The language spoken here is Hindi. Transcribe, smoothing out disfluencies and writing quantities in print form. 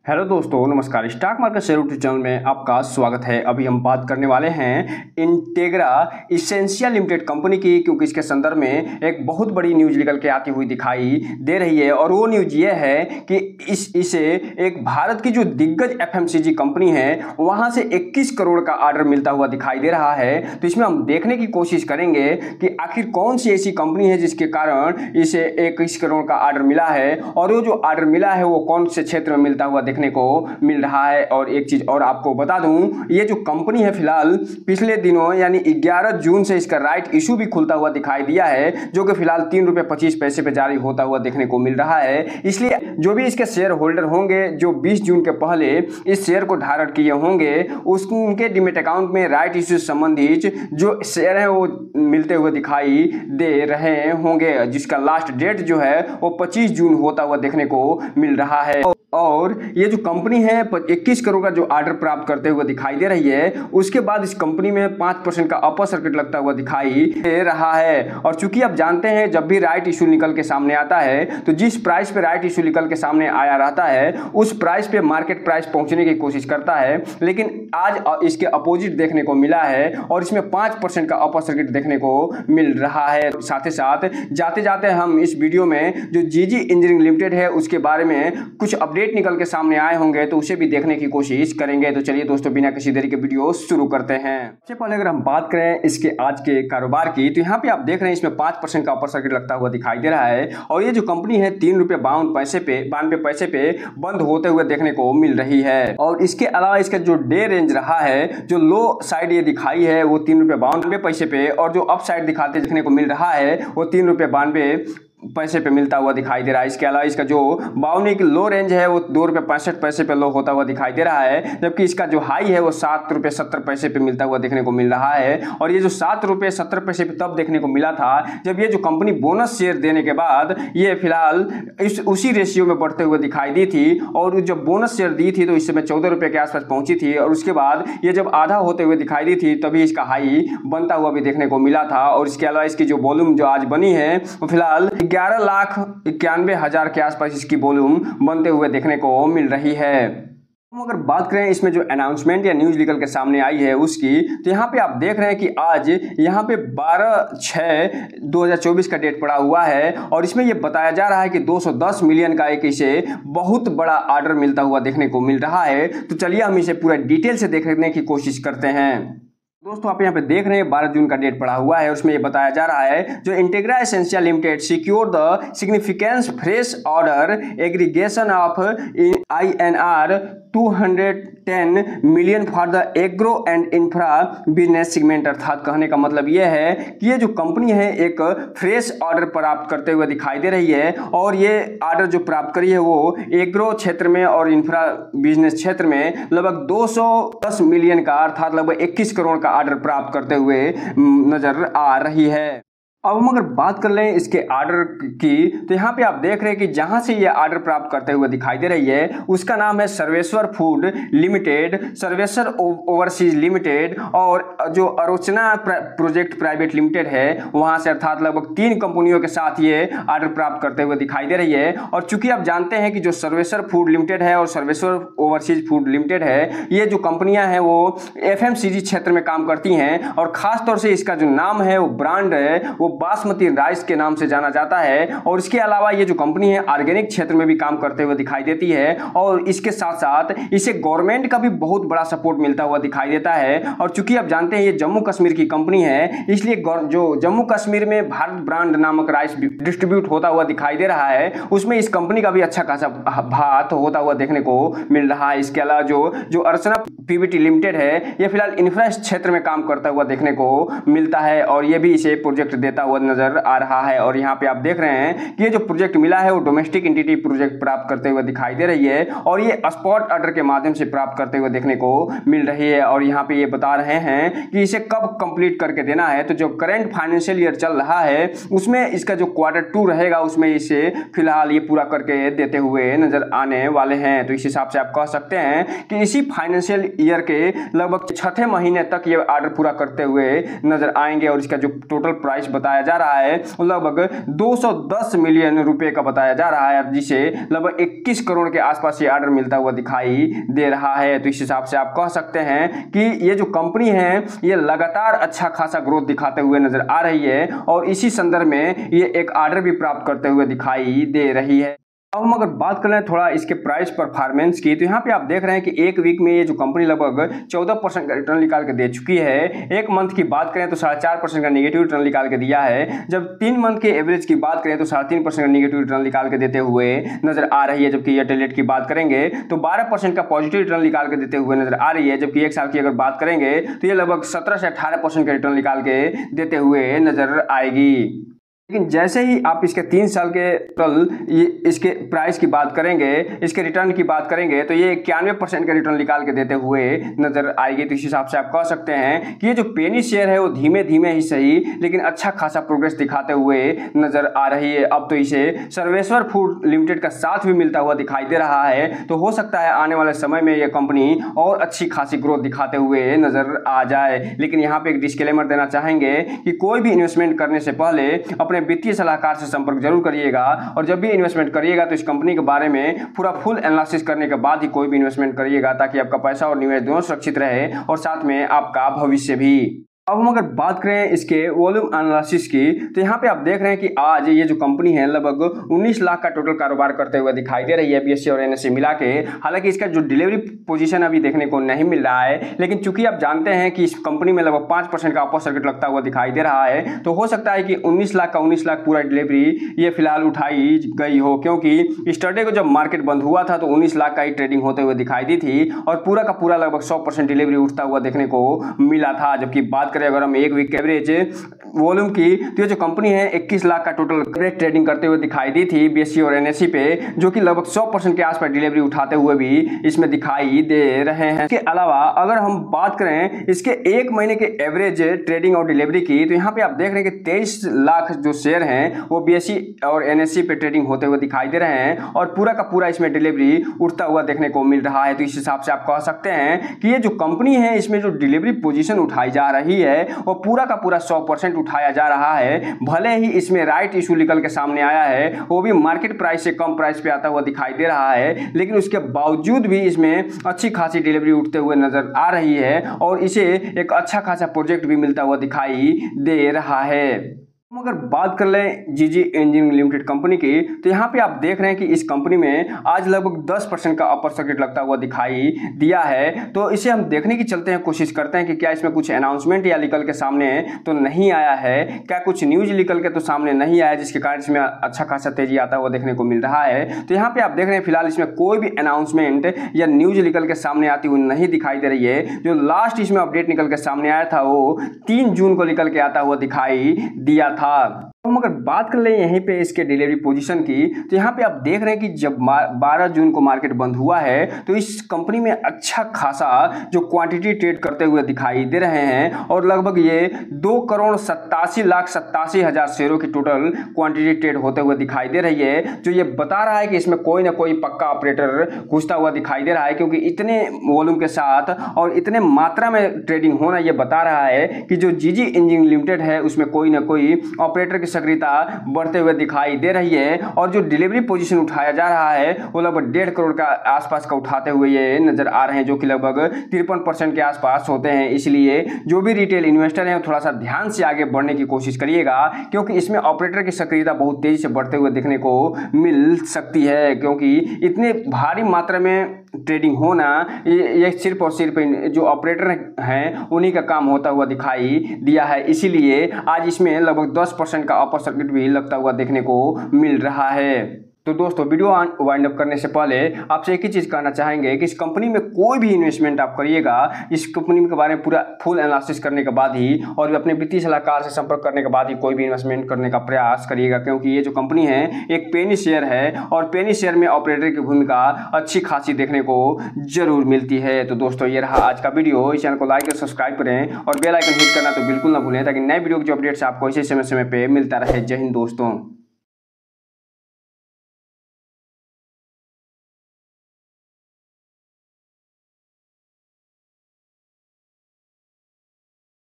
हेलो दोस्तों, नमस्कार। Stock market share YouTube channel में आपका स्वागत है। अभी हम बात करने वाले हैं इंटेग्रा एसेंशियल लिमिटेड कंपनी की, क्योंकि इसके संदर्भ में एक बहुत बड़ी न्यूज निकल के आती हुई दिखाई दे रही है। और वो न्यूज ये है कि इसे एक भारत की जो दिग्गज एफएमसीजी कंपनी है वहां से 21 करोड़ का ऑर्डर मिलता हुआ दिखाई दे रहा है। तो इसमें हम देखने की कोशिश करेंगे कि आखिर कौन सी ऐसी कंपनी है जिसके कारण इसे 21 करोड़ का ऑर्डर मिला है, और वो जो ऑर्डर मिला है वो कौन से क्षेत्र में मिलता हुआ देखने को मिल रहा है। और एक चीज और आपको बता दूं, ये जो कंपनी है फिलहाल पिछले दिनों यानी 11 जून से इसका राइट इशू भी खुलता हुआ दिखाई दिया है, जो कि फिलहाल 3 रुपये 25 पैसे पे जारी होता हुआ देखने को मिल रहा है। इसलिए जो भी इसके शेयर होल्डर होंगे जो 20 जून के पहले इस शेयर को धारण किए होंगे, उनके डीमेट अकाउंट में राइट इशू से संबंधित जो शेयर है वो मिलते हुए दिखाई दे रहे होंगे, जिसका लास्ट डेट जो है वो 25 जून होता हुआ देखने को मिल रहा है। और ये जो कंपनी है 21 करोड़ का जो ऑर्डर प्राप्त करते हुए दिखाई दे रही है, उसके बाद इस कंपनी में 5% का अपर सर्किट लगता हुआ दिखाई दे रहा है। और चूंकि आप जानते हैं जब भी राइट इशू निकल के सामने आता है तो जिस प्राइस पे राइट इशू निकल के सामने आया रहता है उस प्राइस पे मार्केट प्राइस पहुंचने की कोशिश करता है, लेकिन आज इसके अपोजिट देखने को मिला है और इसमें 5% का अपर सर्किट देखने को मिल रहा है। साथ ही साथ जाते जाते हम इस वीडियो में जो जीजी इंजीनियरिंग लिमिटेड है उसके बारे में कुछ अपडेट निकल के सामने आए होंगे तो उसे भी देखने की कोशिश करेंगे। तो चलिए दोस्तों, बिना किसी देरी के वीडियो शुरू करते हैं। सबसे पहले अगर हम बात करें इसके आज के कारोबार की, तो यहाँ पे आप देख रहे हैं इसमें 5% का अपर सर्किट लगता हुआ दिखाई दे रहा है। और ये जो कंपनी है 3 रुपये 92 पैसे पे बंद होते हुए देखने को मिल रही है। और इसके अलावा इसका जो डे रेंज रहा है, जो लो साइड ये दिखाई है वो 3 रुपये 92 पैसे पे, और जो अप साइड दिखाते देखने को मिल रहा है वो 3 रुपये 92 पैसे पे मिलता हुआ दिखाई दे रहा है। इसके अलावा इसका जो बाउनी की लो रेंज है वो 2 रुपये 65 पैसे पे लो होता हुआ दिखाई दे रहा है, जबकि इसका जो हाई है वो 7 रुपये 70 पैसे पे मिलता हुआ देखने को मिल रहा है। और ये जो 7 रुपये 70 पैसे पे तब देखने को मिला था जब ये जो कंपनी बोनस शेयर देने के बाद ये फिलहाल उसी रेशियो में बढ़ते हुए दिखाई दी थी। और जब बोनस शेयर दी थी तो इस समय 14 रुपये के आसपास पहुंची थी, और उसके बाद ये जब आधा होते हुए दिखाई दी थी तभी इसका हाई बनता हुआ भी देखने को मिला था। और इसके अलावा इसकी जो वॉल्यूम जो आज बनी है वो फिलहाल 11,91,000 के आसपास इसकी वॉल्यूम बनते हुए देखने को मिल रही है। हम अगर बात करें इसमें जो अनाउंसमेंट या न्यूज निकल के सामने आई है उसकी, तो यहाँ पे आप देख रहे हैं कि आज यहाँ पे 12/6/2024 का डेट पड़ा हुआ है। और इसमें ये बताया जा रहा है कि 210 मिलियन का एक इसे बहुत बड़ा ऑर्डर मिलता हुआ देखने को मिल रहा है। तो चलिए हम इसे पूरा डिटेल से देखने की कोशिश करते हैं। दोस्तों आप यहाँ पे देख रहे हैं 12 जून का डेट पड़ा हुआ है। उसमें ये बताया जा रहा है जो integra essential limited secure the significance fresh order aggregation of INR 210 million for the agro and infra business segment. अर्थात कहने का मतलब ये है कि ये जो कंपनी है एक फ्रेश ऑर्डर प्राप्त करते हुए दिखाई दे रही है, और ये ऑर्डर जो प्राप्त करी है वो एग्रो क्षेत्र में और इंफ्रा बिजनेस क्षेत्र में लगभग 210 मिलियन का अर्थात लगभग 21 करोड़ का ऑर्डर प्राप्त करते हुए नजर आ रही है। अब हम अगर बात कर लें इसके ऑर्डर की, तो यहाँ पे आप देख रहे हैं कि जहां से ये ऑर्डर प्राप्त करते हुए दिखाई दे रही है उसका नाम है Sarveshwar food limited, Sarveshwar overseas limited, और जो आरोचना प्रोजेक्ट प्राइवेट लिमिटेड है वहां से, अर्थात लगभग 3 कंपनियों के साथ ये ऑर्डर प्राप्त करते हुए दिखाई दे रही है। और चूंकि आप जानते हैं कि जो सर्वेश्वर फूड लिमिटेड है और सर्वेश्वर ओवरसीज फूड लिमिटेड है, ये जो कंपनियां हैं वो FMCG क्षेत्र में काम करती हैं, और खासतौर से इसका जो नाम है वो ब्रांड है वो बासमती राइस के नाम से जाना जाता है। और इसके अलावा ये जो कंपनी है ऑर्गेनिक क्षेत्र में भी काम करते हुए दिखाई देती है, और इसके साथ साथ इसे गवर्नमेंट का भी बहुत बड़ा सपोर्ट मिलता हुआ दिखाई देता है। और चूंकि आप जानते हैं ये जम्मू कश्मीर की कंपनी है, इसलिए जो जम्मू कश्मीर में भारत ब्रांड नामक राइस डिस्ट्रीब्यूट होता हुआ दिखाई दे रहा है उसमें इस कंपनी का भी अच्छा खासा हाथ होता हुआ देखने को मिल रहा है। इसके अलावा जो अर्चना PVT लिमिटेड है ये फिलहाल इंफ्रा क्षेत्र में काम करता हुआ देखने को मिलता है, और ये भी इसे प्रोजेक्ट देता हुआ नजर आ रहा है। और यहाँ पे आप देख रहे हैं कि ये जो प्रोजेक्ट मिला है वो डोमेस्टिक एंटिटी प्रोजेक्ट प्राप्त करते हुए दिखाई दे रही है, और ये स्पॉट ऑर्डर के माध्यम से प्राप्त करते हुए देखने को मिल रही है। और यहाँ पे ये बता रहे हैं कि इसे कब कंप्लीट करके देना है। तो जो करंट फाइनेंशियल ईयर चल रहा है उसमें इसका जो Q2 रहेगा उसमें इसे फिलहाल ये पूरा करके देते हुए नजर आने वाले हैं। तो इस हिसाब से आप कह सकते हैं कि इसी फाइनेंशियल ईयर के लगभग 6 महीने तक ये ऑर्डर पूरा करते हुए नजर आएंगे। और इसका जो टोटल प्राइस बताया जा रहा है लगभग 210 मिलियन रुपए का बताया जा रहा है, जिसे लगभग 21 करोड़ के आसपास ये ऑर्डर मिलता हुआ दिखाई दे रहा है। तो इस हिसाब से आप कह सकते हैं कि ये जो कंपनी है ये लगातार अच्छा खासा ग्रोथ दिखाते हुए नजर आ रही है और इसी संदर्भ में ये एक ऑर्डर भी प्राप्त करते हुए दिखाई दे रही है। अब हम अगर बात कर लें थोड़ा इसके प्राइस परफॉर्मेंस की, तो यहाँ पे आप देख रहे हैं कि एक वीक में ये जो कंपनी लगभग 14% का रिटर्न निकाल के दे चुकी है। एक मंथ की बात करें तो 4.5% का नेगेटिव रिटर्न निकाल के दिया है। जब 3 मंथ के एवरेज की बात करें तो 3.5% का नेगेटिव रिटर्न निकाल के देते हुए नजर आ रही है। जबकि एयरटेल डेट की बात करेंगे तो 12% का पॉजिटिव रिटर्न निकाल के देते हुए नजर आ रही है। जबकि एक साल की अगर बात करेंगे तो ये लगभग 17 से 18% का रिटर्न निकाल के देते हुए नजर आएगी। लेकिन जैसे ही आप इसके 3 साल के इसके प्राइस की बात करेंगे, इसके रिटर्न की बात करेंगे तो ये 91% का रिटर्न निकाल के देते हुए नजर आएगी। तो इस हिसाब से आप कह सकते हैं कि ये जो पेनी शेयर है वो धीमे धीमे ही सही लेकिन अच्छा खासा प्रोग्रेस दिखाते हुए नजर आ रही है। अब तो इसे सर्वेश्वर फूड लिमिटेड का साथ भी मिलता हुआ दिखाई दे रहा है। तो हो सकता है आने वाले समय में यह कंपनी और अच्छी खासी ग्रोथ दिखाते हुए नजर आ जाए। लेकिन यहाँ पे एक डिस्क्लेमर देना चाहेंगे कि कोई भी इन्वेस्टमेंट करने से पहले अपने वित्तीय सलाहकार से संपर्क जरूर करिएगा और जब भी इन्वेस्टमेंट करिएगा तो इस कंपनी के बारे में पूरा फुल एनालिसिस करने के बाद ही कोई भी इन्वेस्टमेंट करिएगा, ताकि आपका पैसा और निवेश दोनों सुरक्षित रहे और साथ में आपका भविष्य भी। अब हम अगर बात करें इसके वॉल्यूम एनालिसिस की, तो यहाँ पे आप देख रहे हैं कि आज ये जो कंपनी है लगभग 19 लाख का टोटल कारोबार करते हुए दिखाई दे रही है बीएसई और एनएसई मिला के। हालांकि इसका जो डिलीवरी पोजीशन अभी देखने को नहीं मिल रहा है, लेकिन चूंकि आप जानते हैं कि इस कंपनी में लगभग 5% का अपर सर्किट लगता हुआ दिखाई दे रहा है, तो हो सकता है कि 19 लाख पूरा डिलीवरी ये फिलहाल उठाई गई हो, क्योंकि स्टरडे को जब मार्केट बंद हुआ था तो 19 लाख का ही ट्रेडिंग होते हुए दिखाई दी थी और पूरा का पूरा लगभग 100% डिलीवरी उठता हुआ देखने को मिला था। जबकि बात अगर हम एक वीक एवरेज वॉल्यूम की, तो ये जो कंपनी है 21 लाख का टोटल एवरेज ट्रेडिंग करते हुए दिखाई दी थी बीएसई और एनएसई पे, जो कि लगभग 100% के आसपास डिलीवरी उठाते हुए भी इसमें दिखाई दे रहे हैं। इसके अलावा अगर हम बात करें इसके एक महीने के एवरेज ट्रेडिंग और डिलीवरी की, तो यहाँ पे आप देख रहे हैं कि 23 लाख जो शेयर हैं वो बीएसई और एनएसई पे ट्रेडिंग होते हुए दिखाई दे रहे हैं और पूरा का पूरा इसमें डिलीवरी उठता हुआ देखने को मिल रहा है। तो इस हिसाब से आप कह सकते हैं कि ये जो कंपनी है इसमें जो डिलीवरी पोजीशन उठाई जा रही है वो पूरा का पूरा 100% उठाया जा रहा है। भले ही इसमें राइट इशू निकल के सामने आया है, वो भी मार्केट प्राइस से कम प्राइस पे आता हुआ दिखाई दे रहा है, लेकिन उसके बावजूद भी इसमें अच्छी खासी डिलीवरी उठते हुए नजर आ रही है और इसे एक अच्छा खासा प्रोजेक्ट भी मिलता हुआ दिखाई दे रहा है। हम अगर बात कर लें जीजी इंजीनियरिंग लिमिटेड कंपनी की, तो यहाँ पे आप देख रहे हैं कि इस कंपनी में आज लगभग 10% का अपर सर्किट लगता हुआ दिखाई दिया है। तो इसे हम देखने की चलते हैं, कोशिश करते हैं कि क्या इसमें कुछ अनाउंसमेंट या निकल के सामने तो नहीं आया है, क्या कुछ न्यूज निकल के तो सामने नहीं आया जिसके कारण इसमें अच्छा खासा तेजी आता हुआ देखने को मिल रहा है। तो यहाँ पे आप देख रहे हैं फिलहाल इसमें कोई भी अनाउंसमेंट या न्यूज निकल के सामने आती हुई नहीं दिखाई दे रही है। जो लास्ट इसमें अपडेट निकल के सामने आया था वो 3 जून को निकल के आता हुआ दिखाई दिया था। हम अगर बात कर लें यहीं पे इसके डिलीवरी पोजीशन की, तो यहाँ पे आप देख रहे हैं कि जब 12 जून को मार्केट बंद हुआ है तो इस कंपनी में अच्छा खासा जो क्वांटिटी ट्रेड करते हुए दिखाई दे रहे हैं और लगभग ये 2,87,87,000 शेयरों की टोटल क्वांटिटी ट्रेड होते हुए दिखाई दे रही है, जो ये बता रहा है कि इसमें कोई ना कोई पक्का ऑपरेटर घुसता हुआ दिखाई दे रहा है, क्योंकि इतने वॉल्यूम के साथ और इतने मात्रा में ट्रेडिंग होना ये बता रहा है कि जो जीजी इंजीनियरिंग लिमिटेड है उसमें कोई ना कोई ऑपरेटर की सक्रियता बढ़ते हुए दिखाई दे रही है और जो डिलीवरी पोजीशन उठाया जा रहा है वो लगभग 1.5 करोड़ का आसपास का उठाते हुए ये नजर आ रहे हैं, जो कि लगभग 53% के आसपास होते हैं। इसलिए जो भी रिटेल इन्वेस्टर हैं थोड़ा सा ध्यान से आगे बढ़ने की कोशिश करिएगा, क्योंकि इसमें ऑपरेटर की सक्रियता बहुत तेजी से बढ़ते हुए देखने को मिल सकती है, क्योंकि इतने भारी मात्रा में ट्रेडिंग होना ये सिर्फ और सिर्फ जो ऑपरेटर हैं उन्हीं का काम होता हुआ दिखाई दिया है। इसीलिए आज इसमें लगभग 10% का अपर सर्किट भी लगता हुआ देखने को मिल रहा है। तो दोस्तों वीडियो वाइंड अप करने से पहले आपसे एक ही चीज़ कहना चाहेंगे कि इस कंपनी में कोई भी इन्वेस्टमेंट आप करिएगा, इस कंपनी के बारे में पूरा फुल एनालिसिस करने के बाद ही और अपने वित्तीय सलाहकार से संपर्क करने के बाद ही कोई भी इन्वेस्टमेंट करने का प्रयास करिएगा, क्योंकि ये जो कंपनी है एक पेनी शेयर है और पेनी शेयर में ऑपरेटर की भूमिका अच्छी खासी देखने को जरूर मिलती है। तो दोस्तों ये रहा आज का वीडियो। इस चैनल को लाइक और सब्सक्राइब करें और बेल आइकन हिट करना तो बिल्कुल ना भूलें, ताकि नए वीडियो की जो अपडेट्स आपको इसी समय पे मिलता रहे। जय हिंद दोस्तों।